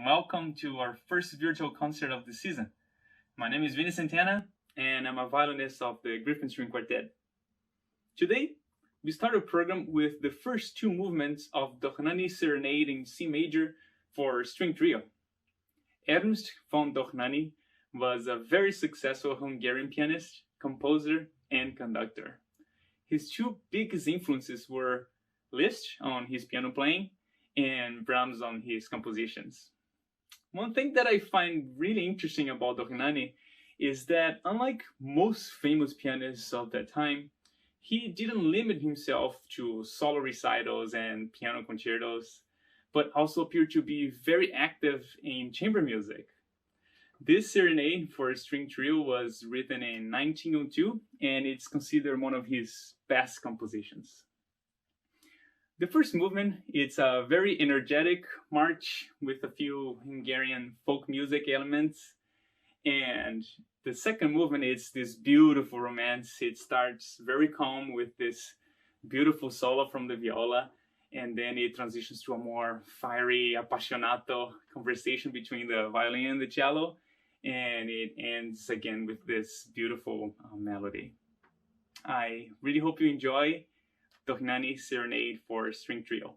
and welcome to our first virtual concert of the season. My name is Vinny Santana, and I'm a violinist of the Griffin String Quartet. Today, we start a program with the first two movements of Dohnányi Serenade in C major for string trio. Ernst von Dohnányi was a very successful Hungarian pianist, composer, and conductor. His two biggest influences were Liszt on his piano playing and Brahms on his compositions. One thing that I find really interesting about Dohnányi is that, unlike most famous pianists of that time, he didn't limit himself to solo recitals and piano concertos, but also appeared to be very active in chamber music. This serenade for a string trio was written in 1902, and it's considered one of his best compositions. The first movement, it's a very energetic march with a few Hungarian folk music elements. And the second movement is this beautiful romance. It starts very calm with this beautiful solo from the viola, and then it transitions to a more fiery, appassionato conversation between the violin and the cello, and it ends again with this beautiful melody. I really hope you enjoy Dohnányi Serenade for string trio.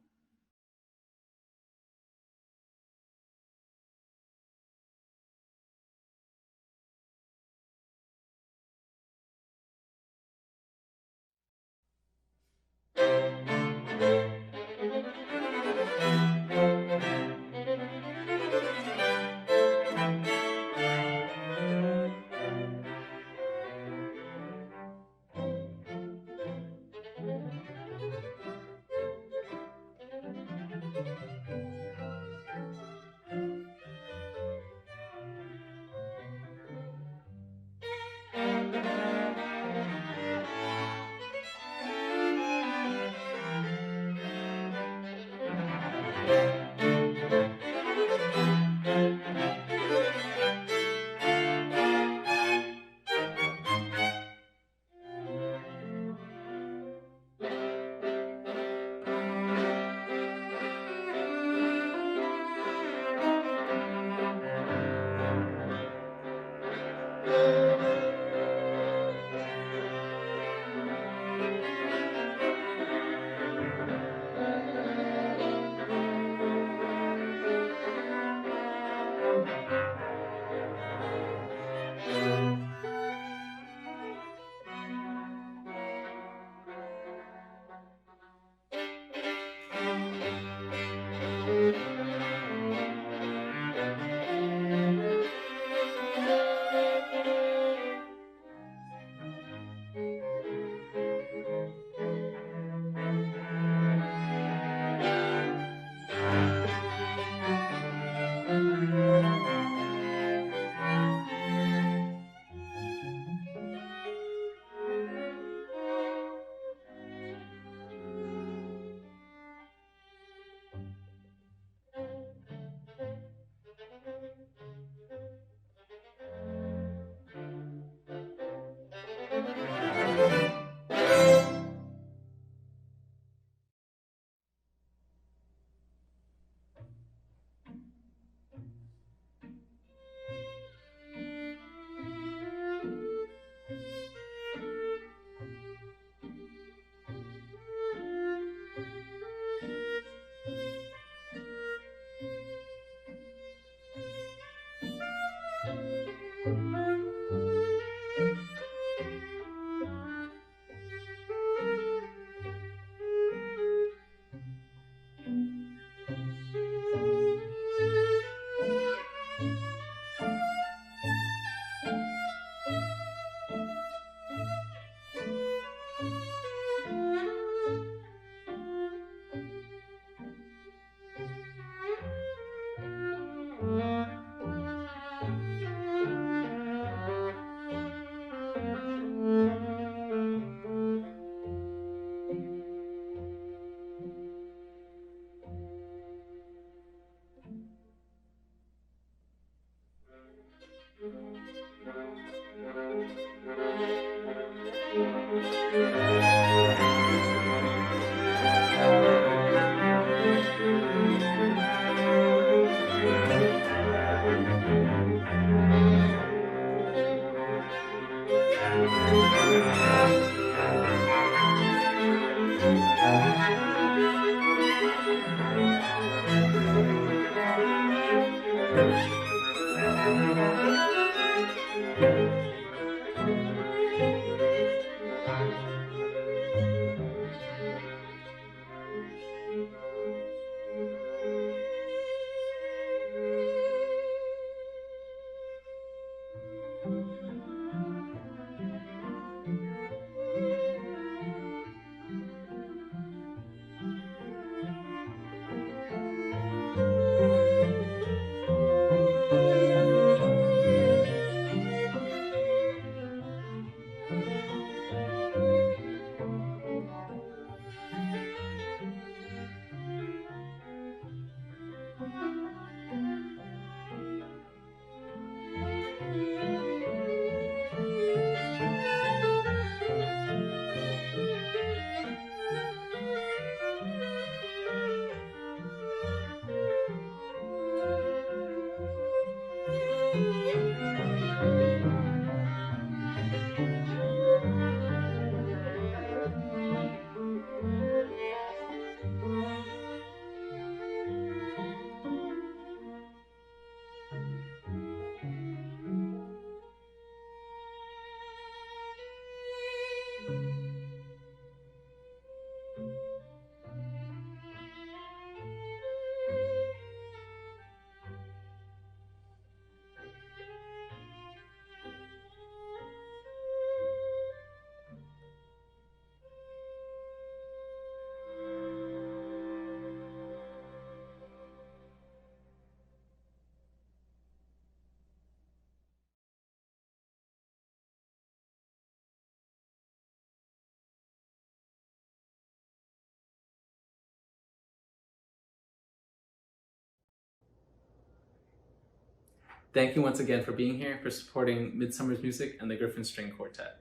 Thank you once again for being here, for supporting Midsummer's Music and the Griffin String Quartet.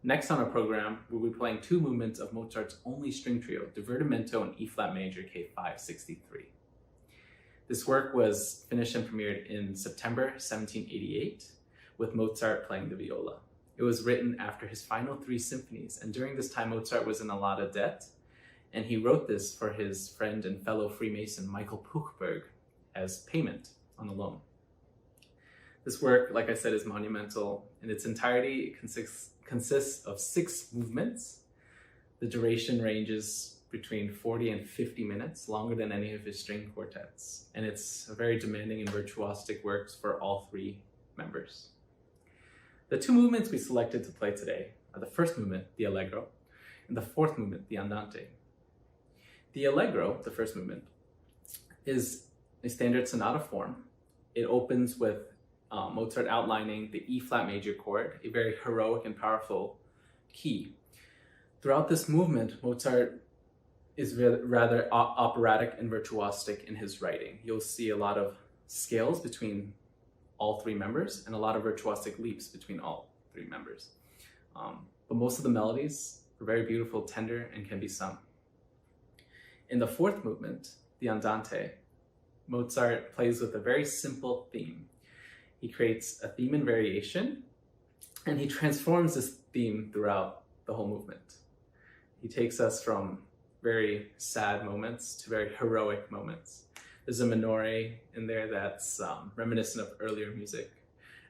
Next on our program, we'll be playing two movements of Mozart's only string trio, Divertimento in E-flat major K563. This work was finished and premiered in September 1788, with Mozart playing the viola. It was written after his final 3 symphonies, and during this time Mozart was in a lot of debt, and he wrote this for his friend and fellow Freemason Michael Puchberg as payment on a loan. This work, like I said, is monumental. In its entirety, it consists of 6 movements. The duration ranges between 40 and 50 minutes, longer than any of his string quartets. And it's a very demanding and virtuosic works for all 3 members. The 2 movements we selected to play today are the first movement, the Allegro, and the fourth movement, the Andante. The Allegro, the first movement, is a standard sonata form. It opens with Mozart outlining the E-flat major chord, a very heroic and powerful key. Throughout this movement, Mozart is rather operatic and virtuosic in his writing. You'll see a lot of scales between all 3 members and a lot of virtuosic leaps between all 3 members. But most of the melodies are very beautiful, tender, and can be sung. In the fourth movement, the Andante, Mozart plays with a very simple theme. He creates a theme and variation, and he transforms this theme throughout the whole movement. He takes us from very sad moments to very heroic moments. There's a minore in there that's reminiscent of earlier music,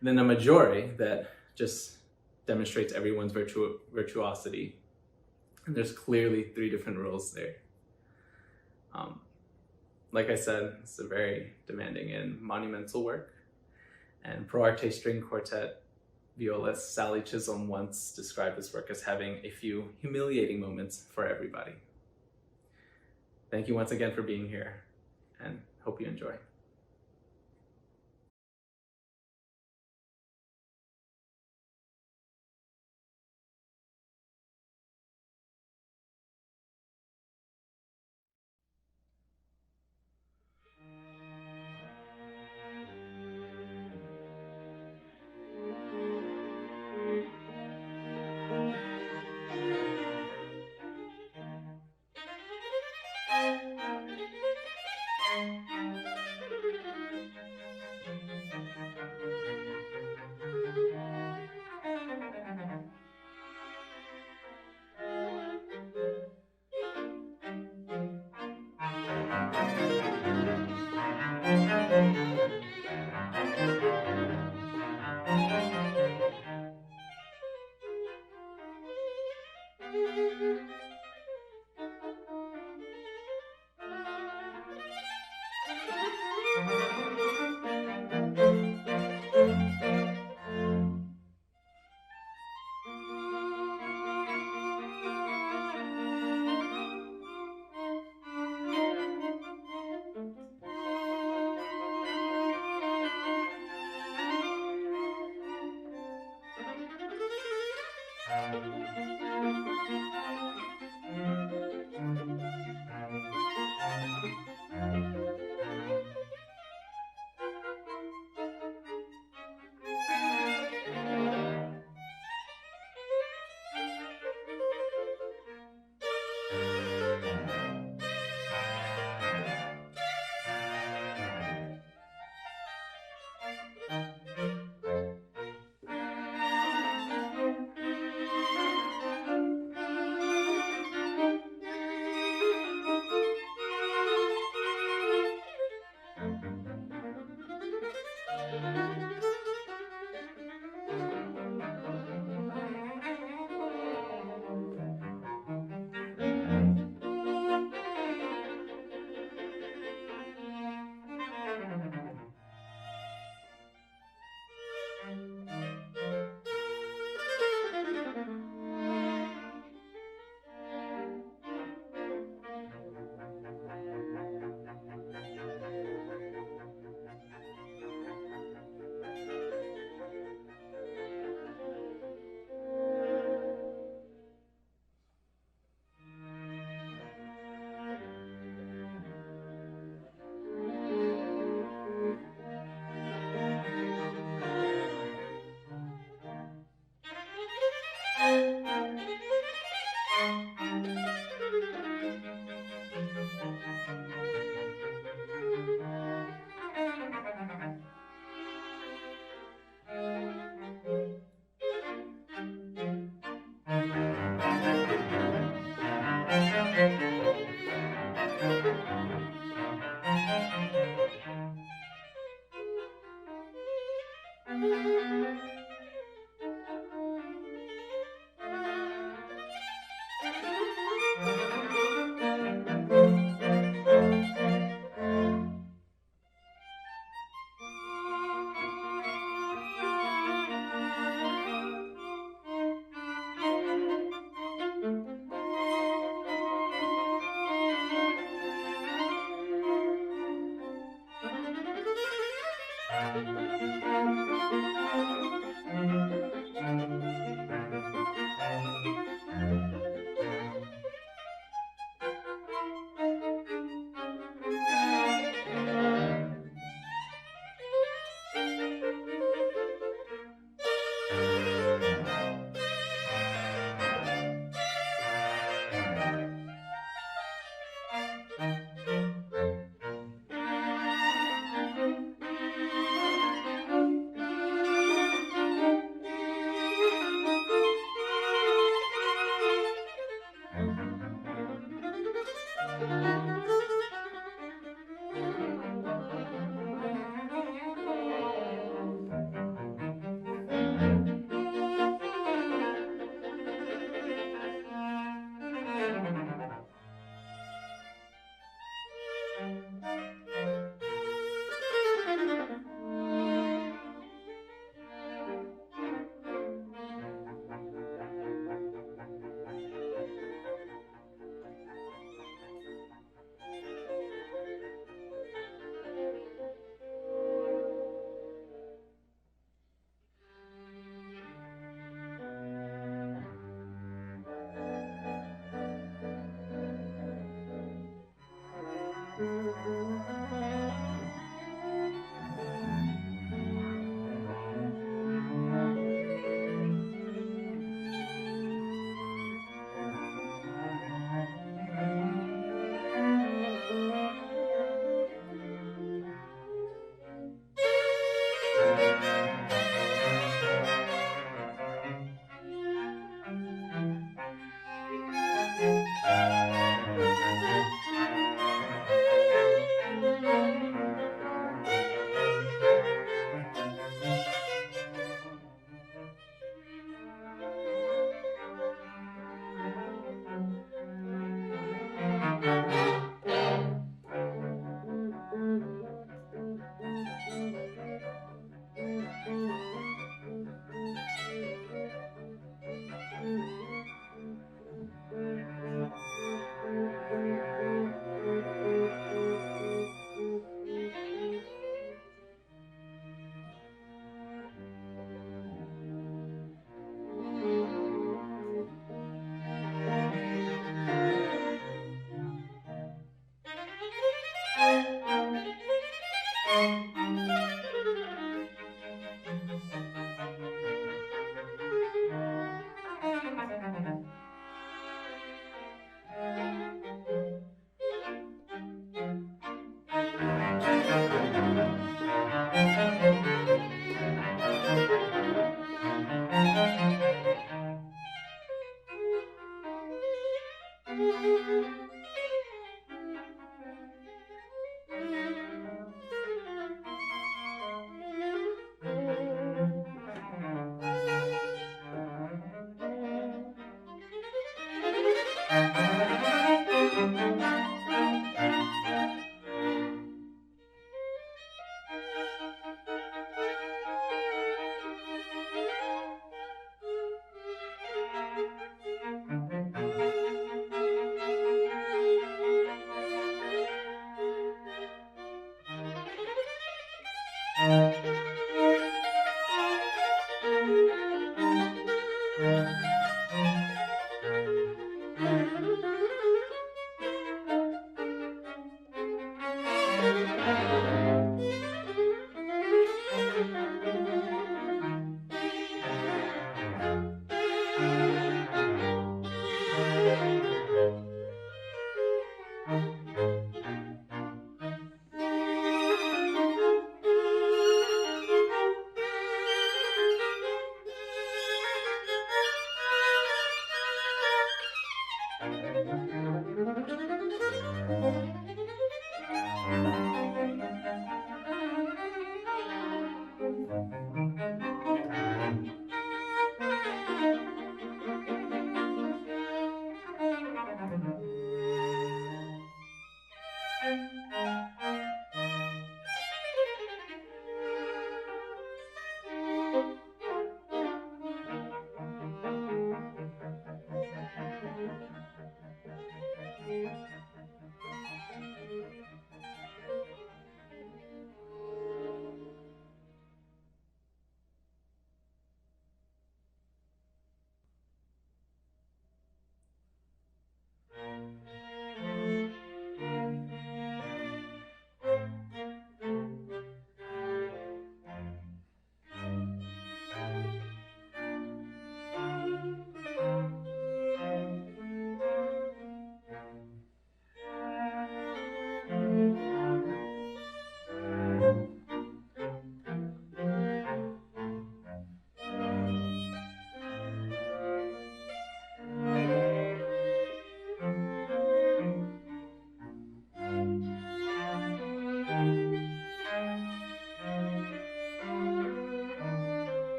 and then a maggiore that just demonstrates everyone's virtuosity. And there's clearly 3 different rules there. Like I said, it's a very demanding and monumental work. And Pro Arte String Quartet violist Sally Chisholm once described this work as having a few humiliating moments for everybody. Thank you once again for being here, and hope you enjoy.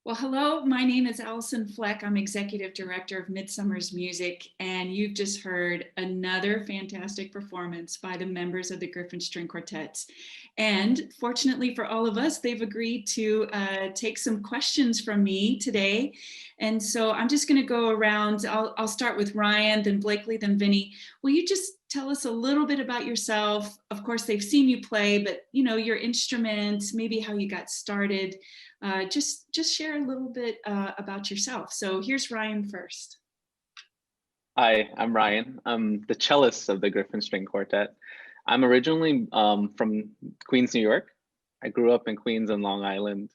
Well, hello, my name is Allison Fleck. I'm Executive Director of Midsummer's Music, and you've just heard another fantastic performance by the members of the Griffin String Quartets. And fortunately for all of us, they've agreed to take some questions from me today. And so I'm just going to go around. I'll start with Ryan, then Blakely, then Vinny. Will you just tell us a little bit about yourself? Of course, they've seen you play, but your instrument, maybe how you got started. Just share a little bit about yourself. So here's Ryan first. Hi, I'm Ryan. I'm the cellist of the Griffin String Quartet. I'm originally from Queens, New York. I grew up in Queens and Long Island,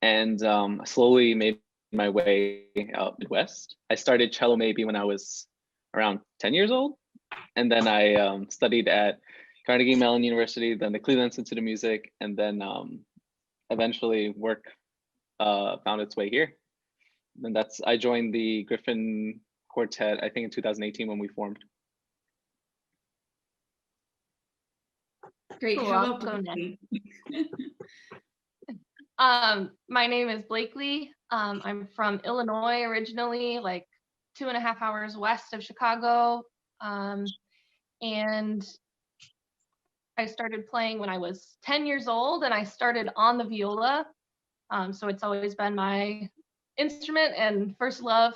and slowly made my way out Midwest. I started cello maybe when I was around 10 years old, and then I studied at Carnegie Mellon University, then the Cleveland Institute of Music, and then eventually work found its way here. And I joined the Griffin Quartet, I think in 2018 when we formed. Great. Cool, How I'll about go Blakely? My name is Blakely. I'm from Illinois originally, like 2.5 hours west of Chicago. And I started playing when I was 10 years old, and I started on the viola. So it's always been my instrument and first love.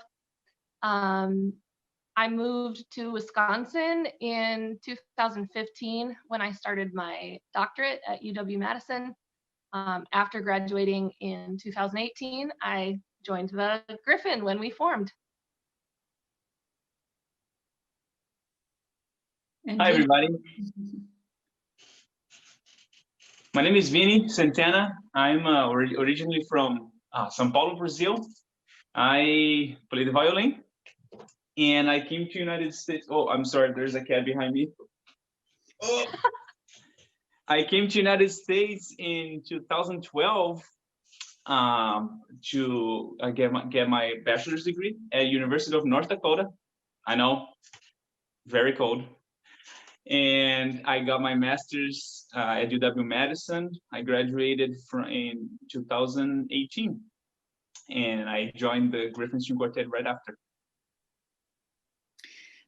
I moved to Wisconsin in 2015 when I started my doctorate at UW-Madison. After graduating in 2018, I joined the Griffin when we formed. And Hi, Vinny? everybody. My name is Vinny Santana. I'm originally from São Paulo, Brazil. I play the violin, and I came to United States. Oh, I'm sorry, there's a cat behind me. Oh. I came to United States in 2012 to get my bachelor's degree at University of North Dakota. I know, very cold. And I got my master's at UW-Madison. I graduated in 2018, and I joined the Griffin String Quartet right after.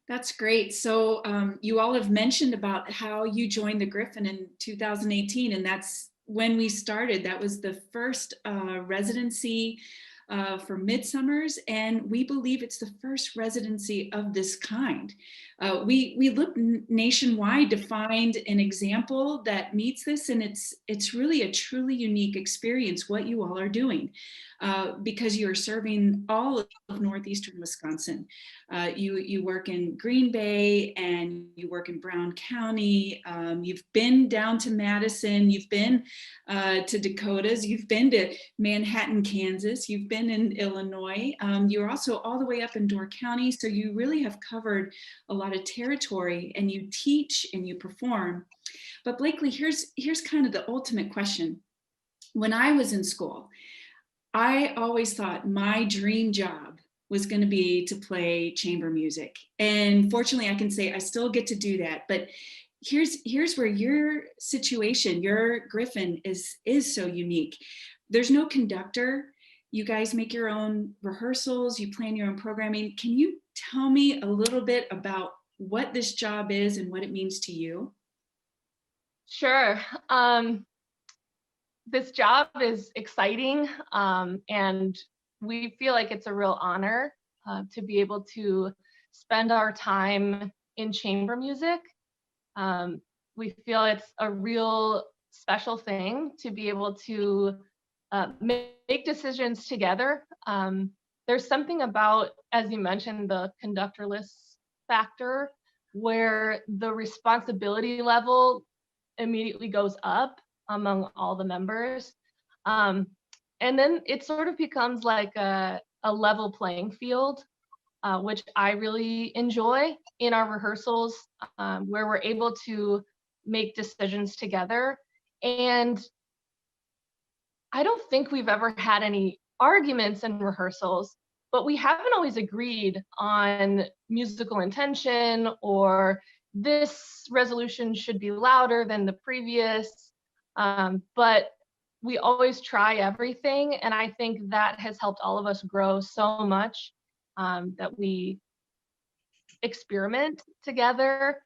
That's great. So you all have mentioned about how you joined the Griffin in 2018, and that's when we started. That was the first residency for Midsummers, and we believe it's the first residency of this kind. We looked nationwide to find an example that meets this, and it's really a truly unique experience what you all are doing, because you're serving all of northeastern Wisconsin. You work in Green Bay and you work in Brown County. You've been down to Madison. You've been to Dakotas. You've been to Manhattan, Kansas. You've been in Illinois. You're also all the way up in Door County. So you really have covered a lot of territory, and you teach and you perform. But Blakely, here's kind of the ultimate question. When I was in school, I always thought my dream job was going to be to play chamber music. And fortunately, I can say I still get to do that. But here's where your situation, your Griffin is so unique. There's no conductor. You guys make your own rehearsals, you plan your own programming. Can you tell me a little bit about what this job is and what it means to you? Sure. This job is exciting, and we feel like it's a real honor to be able to spend our time in chamber music. We feel it's a real special thing to be able to make decisions together. There's something about, as you mentioned, the conductorless factor, where the responsibility level immediately goes up among all the members. And then it sort of becomes like a level playing field, which I really enjoy in our rehearsals, where we're able to make decisions together. And I don't think we've ever had any arguments in rehearsals, but we haven't always agreed on musical intention, or this resolution should be louder than the previous. But we always try everything. And I think that has helped all of us grow so much, that we experiment together.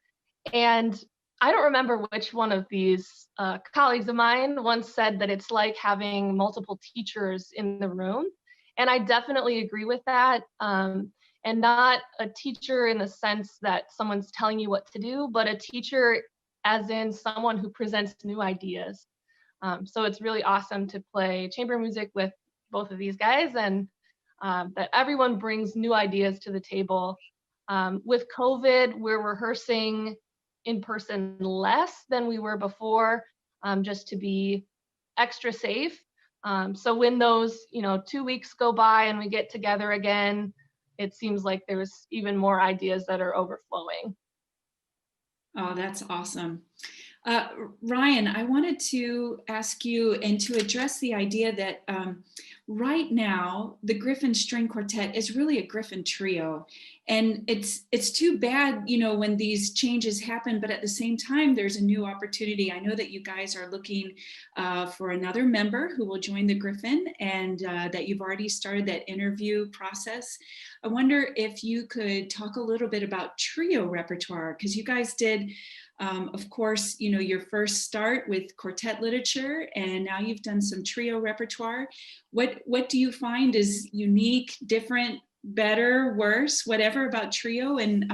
And I don't remember which one of these colleagues of mine once said that it's like having multiple teachers in the room. And I definitely agree with that. And not a teacher in the sense that someone's telling you what to do, but a teacher as in someone who presents new ideas. So it's really awesome to play chamber music with both of these guys, and that everyone brings new ideas to the table. With COVID, we're rehearsing in person less than we were before, just to be extra safe. So when those 2 weeks go by and we get together again, it seems like there's even more ideas that are overflowing. Oh, that's awesome. Ryan, I wanted to ask you and to address the idea that right now the Griffin String Quartet is really a Griffin trio, and it's too bad, when these changes happen. But at the same time, there's a new opportunity. I know that you guys are looking for another member who will join the Griffin, and that you've already started that interview process. I wonder if you could talk a little bit about trio repertoire, because you guys did. Of course, your first start with quartet literature, and now you've done some trio repertoire. What do you find is unique, different, better, worse, whatever about trio, and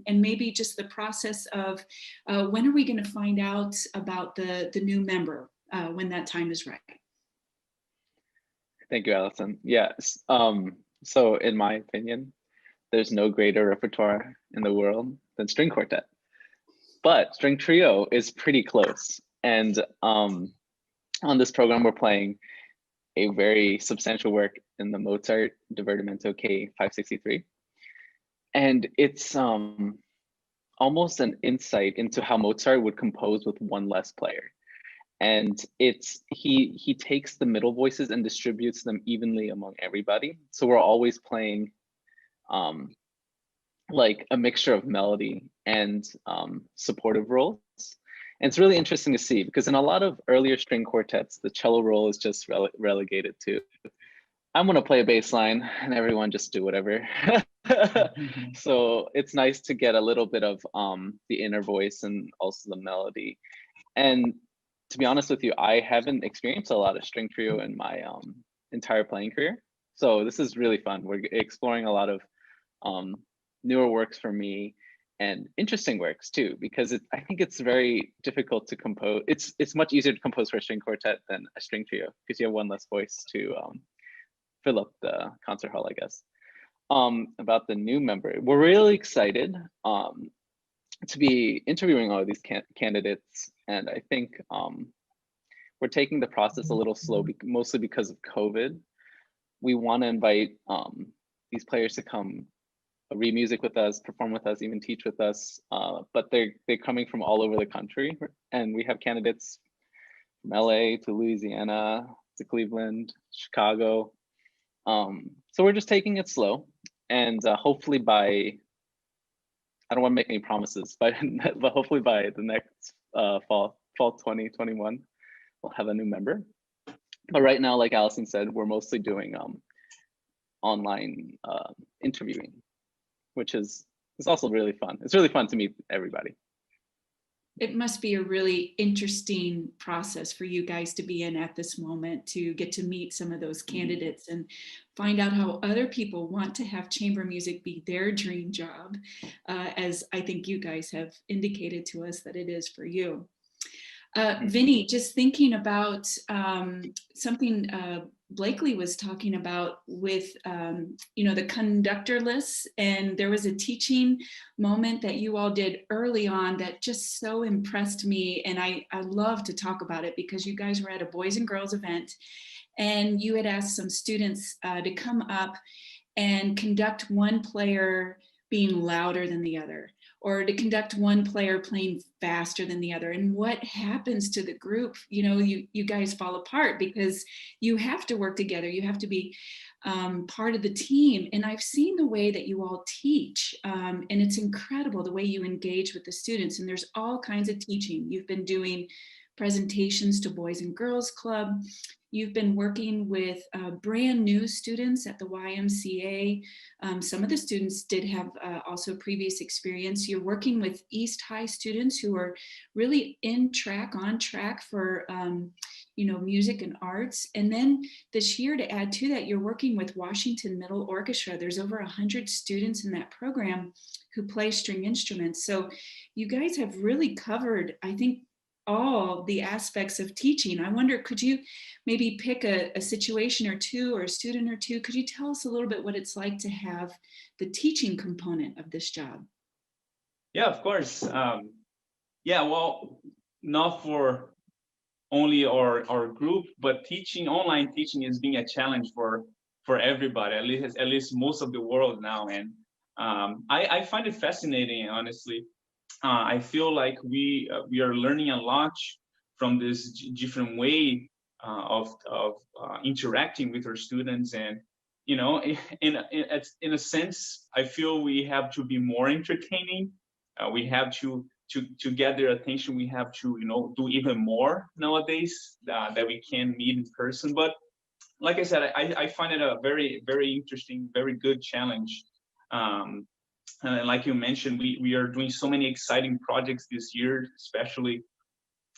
maybe just the process of when are we going to find out about the new member when that time is right? Thank you, Allison. Yes. So in my opinion, there's no greater repertoire in the world than string quartet. But string trio is pretty close. And on this program, we're playing a very substantial work in the Mozart Divertimento K563. And it's almost an insight into how Mozart would compose with one less player. And he takes the middle voices and distributes them evenly among everybody. So we're always playing like a mixture of melody and supportive roles. And it's really interesting to see, because in a lot of earlier string quartets, the cello role is just relegated to, I'm gonna play a bass line and everyone just do whatever. So it's nice to get a little bit of the inner voice and also the melody. And to be honest with you, I haven't experienced a lot of string trio in my entire playing career. So this is really fun. We're exploring a lot of newer works for me and interesting works too, because I think it's very difficult to compose. It's much easier to compose for a string quartet than a string trio, because you have one less voice to fill up the concert hall, I guess. About the new member, we're really excited to be interviewing all of these candidates, and I think we're taking the process a little slow, mostly because of COVID. We want to invite these players to come read music with us, perform with us, even teach with us, but they're coming from all over the country, and we have candidates from LA to Louisiana to Cleveland, Chicago. So we're just taking it slow, and hopefully by, I don't want to make any promises, but hopefully by the next fall 2021, we'll have a new member. But right now, like Allison said, we're mostly doing online interviewing, which is also really fun. It's really fun to meet everybody. It must be a really interesting process for you guys to be in at this moment, to get to meet some of those candidates and find out how other people want to have chamber music be their dream job, as I think you guys have indicated to us that it is for you. Vinny, just thinking about something Blakely was talking about with, the conductorless, and there was a teaching moment that you all did early on that just so impressed me. And I love to talk about it, because you guys were at a boys and girls event, and you had asked some students to come up and conduct one player being louder than the other, or to conduct one player playing faster than the other. And what happens to the group? You guys fall apart, because you have to work together. You have to be part of the team. And I've seen the way that you all teach, and it's incredible the way you engage with the students. And there's all kinds of teaching. You've been doing presentations to Boys and Girls Club. You've been working with brand new students at the YMCA. Some of the students did have also previous experience. You're working with East High students who are really on track for music and arts. And then this year, to add to that, you're working with Washington Middle Orchestra. There's over 100 students in that program who play string instruments. So you guys have really covered, I think, all the aspects of teaching. I wonder, could you maybe pick a situation or two or a student or two? Could you tell us a little bit what it's like to have the teaching component of this job? Yeah, of course. Yeah, well, not for only our group, but online teaching is being a challenge for everybody, at least most of the world now. And I find it fascinating, honestly. I feel like we are learning a lot from this different way of interacting with our students, and in a sense, I feel we have to be more entertaining. We have to get their attention. We have to do even more nowadays that we can meet in person. But like I said, I find it a very, very interesting, very good challenge. And like you mentioned, we are doing so many exciting projects this year, especially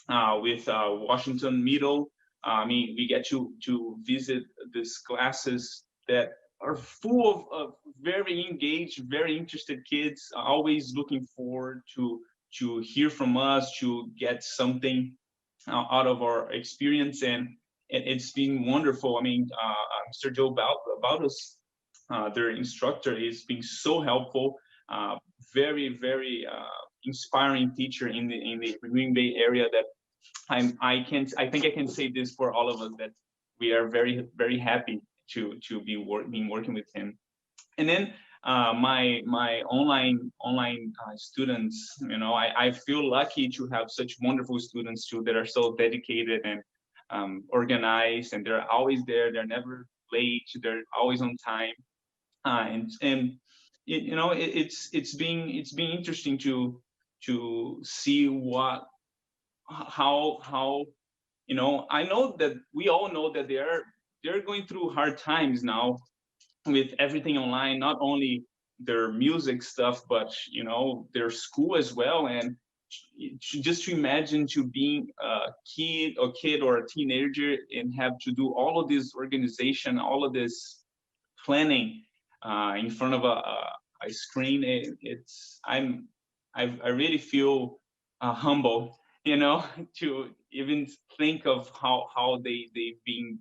with Washington Middle. I mean, we get to visit these classes that are full of very engaged, very interested kids, always looking forward to hear from us, to get something out of our experience, and it's been wonderful. I mean, Mr. Joe Baldos, their instructor, is being so helpful. Very, very inspiring teacher in the Green Bay area. That I think I can say this for all of us, that we are very, very happy to be working with him. And then my online students, I feel lucky to have such wonderful students too, that are so dedicated and organized, and they're always there. They're never late. They're always on time. And it's being interesting to see how I know that we all know that they're going through hard times now with everything online, not only their music stuff, but their school as well. And just to imagine to being a kid or a teenager and have to do all of this organization, all of this planning in front of a screen. I really feel humble, to even think of how they've been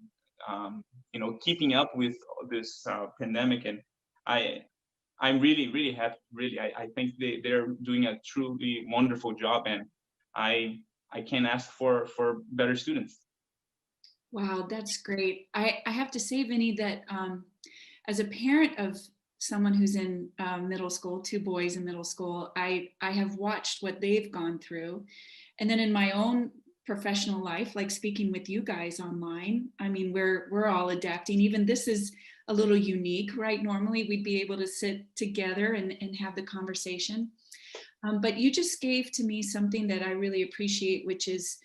keeping up with this pandemic. And I'm really happy. Really, I think they're doing a truly wonderful job, and I can't ask for better students. Wow, that's great. I have to say, Vinny, that as a parent of someone who's in middle school, two boys in middle school, I have watched what they've gone through. And then in my own professional life, like speaking with you guys online, I mean, we're all adapting. Even this is a little unique, right? Normally we'd be able to sit together and have the conversation. But you just gave to me something that I really appreciate, which is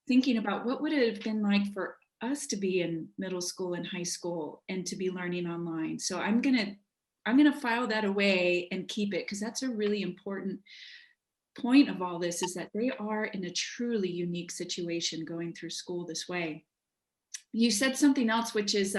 thinking about what would it have been like for us to be in middle school and high school and to be learning online. So I'm gonna file that away and keep it, because that's a really important point of all this, is that they are in a truly unique situation going through school this way. You said something else, which is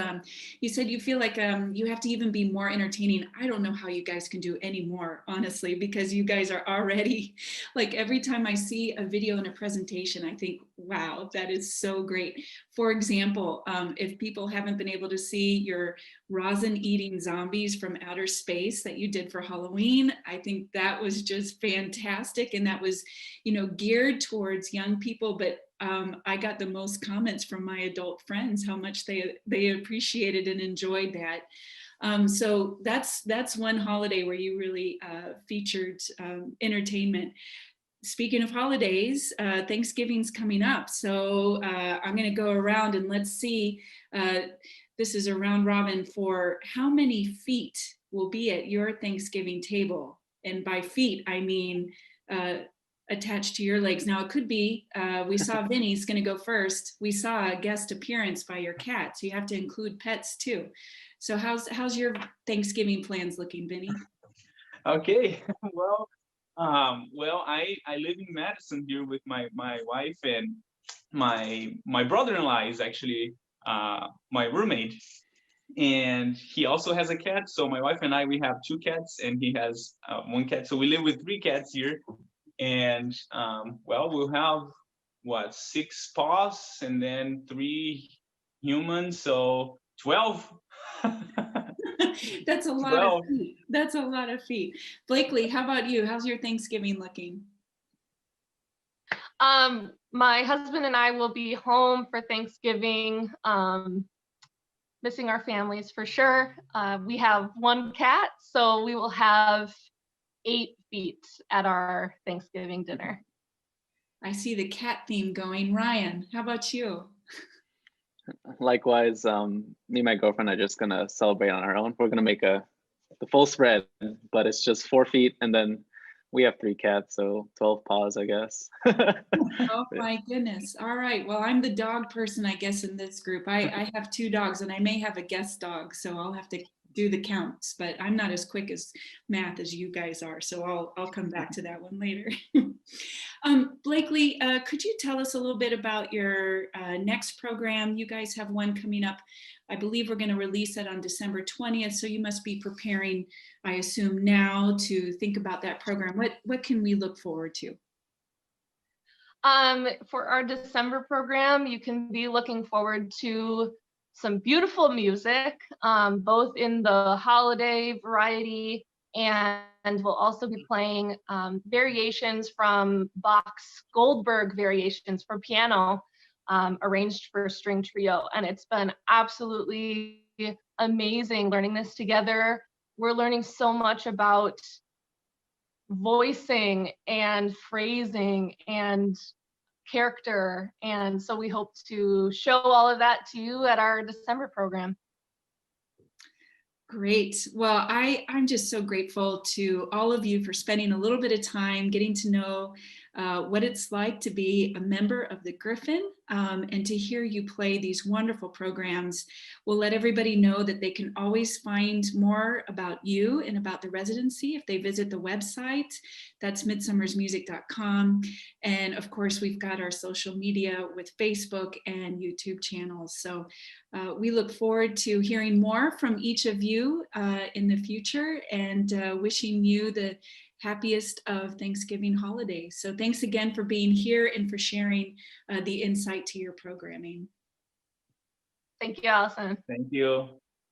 you said you feel like you have to even be more entertaining. I don't know how you guys can do any more, honestly, because you guys are already, like, every time I see a video and a presentation, I think, wow, that is so great. For example, if people haven't been able to see your rosin eating zombies from outer space that you did for Halloween, I think that was just fantastic. And that was, geared towards young people, but I got the most comments from my adult friends, how much they appreciated and enjoyed that. So that's one holiday where you really featured entertainment. Speaking of holidays, Thanksgiving's coming up. So I'm going to go around and let's see. This is a round robin for how many feet will be at your Thanksgiving table. And by feet, I mean attached to your legs. Now it could be, we saw Vinny's going to go first. We saw a guest appearance by your cat, so you have to include pets too. So how's your Thanksgiving plans looking, Vinny? Okay, well, I live in Madison here with my wife, and my brother-in-law is actually my roommate, and he also has a cat. So my wife and I, we have two cats, and he has one cat. So we live with three cats here, and well, we'll have what, 6 paws and then 3 humans, so 12. That's a lot of feet. That's a lot of feet. Blakely, how about you? How's your Thanksgiving looking? My husband and I will be home for Thanksgiving, missing our families for sure. We have one cat, so we will have 8 feet at our Thanksgiving dinner. I see the cat theme going. Ryan, how about you? Likewise, me and my girlfriend are just gonna celebrate on our own. We're gonna make the full spread, but it's just 4 feet, and then we have 3 cats, so 12 paws, I guess. Oh my goodness. All right. Well, I'm the dog person, I guess, in this group. I have 2 dogs, and I may have a guest dog, so I'll have to do the counts, but I'm not as quick as math as you guys are, so I'll come back to that one later. Blakely, could you tell us a little bit about your next program? You guys have one coming up. I believe we're going to release it on December 20th, so you must be preparing, I assume, now to think about that program. What can we look forward to? For our December program, you can be looking forward to some beautiful music, both in the holiday variety, and we'll also be playing variations from Bach's Goldberg variations for piano, arranged for string trio. And it's been absolutely amazing learning this together. We're learning so much about voicing and phrasing and character, and so we hope to show all of that to you at our December program. Great. Well, I'm just so grateful to all of you for spending a little bit of time getting to know what it's like to be a member of the Griffin, and to hear you play these wonderful programs. We'll let everybody know that they can always find more about you and about the residency if they visit the website. That's midsummersmusic.com. And of course, we've got our social media with Facebook and YouTube channels. So we look forward to hearing more from each of you in the future, and wishing you the happiest of Thanksgiving holidays. So thanks again for being here and for sharing the insight to your programming. Thank you, Allison. Thank you.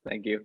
Thank you.